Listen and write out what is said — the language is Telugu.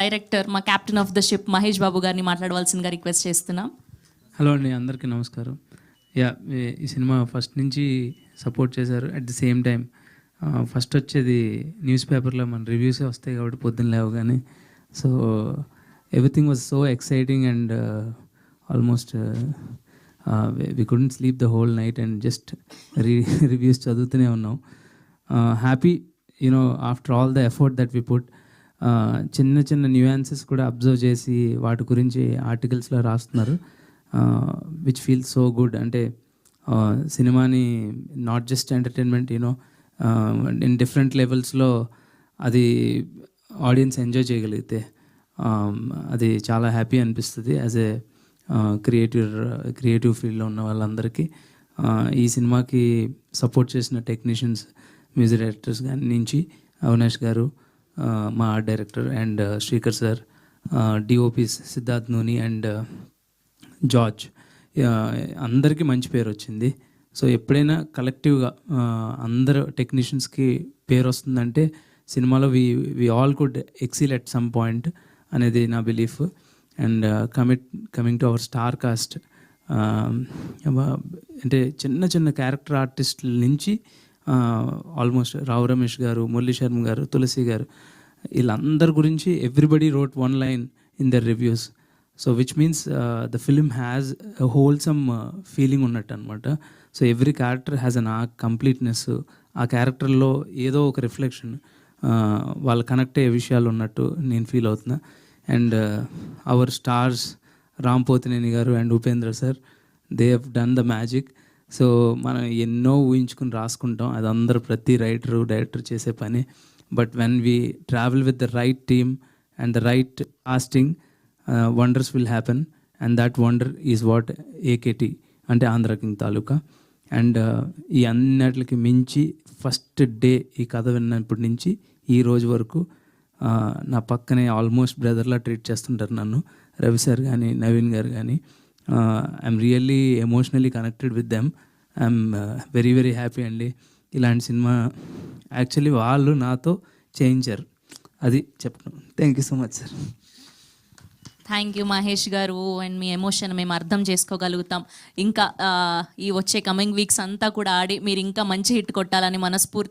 డైరెక్టర్ మా captain of the ship Mahesh Babu గారిని మాట్లాడవలసిందిగా రిక్వెస్ట్ చేస్తున్నాం. హలో అండి, అందరికీ నమస్కారం. ఈ సినిమా ఫస్ట్ నుంచి సపోర్ట్ చేశారు. At the same time first వచ్చేది న్యూస్ పేపర్లో మన రివ్యూసే వస్తాయి కాబట్టి పొద్దున్న లేవగానే. So everything was so exciting and almost we couldn't sleep the whole night and just reviews చదువుతూనే ఉన్నాం. Happy you know after all the effort that we put. చిన్న చిన్న న్యూయాన్సెస్ కూడా అబ్జర్వ్ చేసి వాటి గురించి ఆర్టికల్స్లో రాస్తున్నారు, విచ్ ఫీల్ సో గుడ్. అంటే సినిమాని not just entertainment, you know in different లెవెల్స్లో అది ఆడియన్స్ ఎంజాయ్ చేయగలిగితే అది చాలా హ్యాపీ అనిపిస్తుంది యాజ్ ఏ క్రియేటివ్ ఫీల్డ్లో ఉన్న వాళ్ళందరికీ. ఈ సినిమాకి సపోర్ట్ చేసిన టెక్నీషియన్స్, మ్యూజిక్ డైరెక్టర్స్ కానీ నుంచి అవినాష్ గారు, మా art director and Srikar sir, DOPs Siddharth నూని అండ్ జార్జ్, అందరికీ మంచి పేరు వచ్చింది. సో ఎప్పుడైనా కలెక్టివ్గా అందరు టెక్నీషియన్స్కి పేరు వస్తుందంటే సినిమాలో we all could excel at some point అనేది నా belief. And coming to our star cast, అంటే చిన్న చిన్న క్యారెక్టర్ ఆర్టిస్టుల నుంచి ఆల్మోస్ట్ రావు రమేష్ గారు, మురళీ శర్మ గారు, తులసి గారు, వీళ్ళందరి గురించి everybody wrote one line in their reviews. So which means the film has a wholesome feeling ఉన్నట్టు అనమాట. So every character has an arc, completeness. ఆ క్యారెక్టర్లో ఏదో ఒక రిఫ్లెక్షన్, వాళ్ళు కనెక్ట్ అయ్యే విషయాలు ఉన్నట్టు నేను ఫీల్ అవుతున్నా. And our stars Ram Pothineni గారు and Upendra sir, they have done the magic. So మనం ఎన్నో ఊహించుకుని రాసుకుంటాం, అది అందరూ ప్రతి డైరెక్టర్ చేసే పని. But when we travel with the right team and the right casting, wonders will happen. And that wonder is what AKT అంటే ఆంధ్ర కింగ్ తాలూకా. అండ్ ఈ అన్నిటికి మించి ఫస్ట్ డే ఈ కథ విన్నప్పటి నుంచి ఈ రోజు వరకు నా పక్కనే ఆల్మోస్ట్ బ్రదర్లా ట్రీట్ చేస్తుంటారు నన్ను రవి సార్ కానీ, నవీన్ గారు కానీ. I'm really emotionally connected with them. I'm very very happy అండి. ఇలాంటి సినిమా యాక్చువల్లీ వాళ్ళు నాతో చేయించారు, అది చెప్పడం. Thank you so much sir. Thank you Mahesh గారు. అండ్ మీ ఎమోషన్ మేము అర్థం చేసుకోగలుగుతాం. ఇంకా ఈ వచ్చే కమింగ్ వీక్స్ అంతా కూడా ఆడి మీరు ఇంకా మంచి హిట్ కొట్టాలని మనస్ఫూర్తి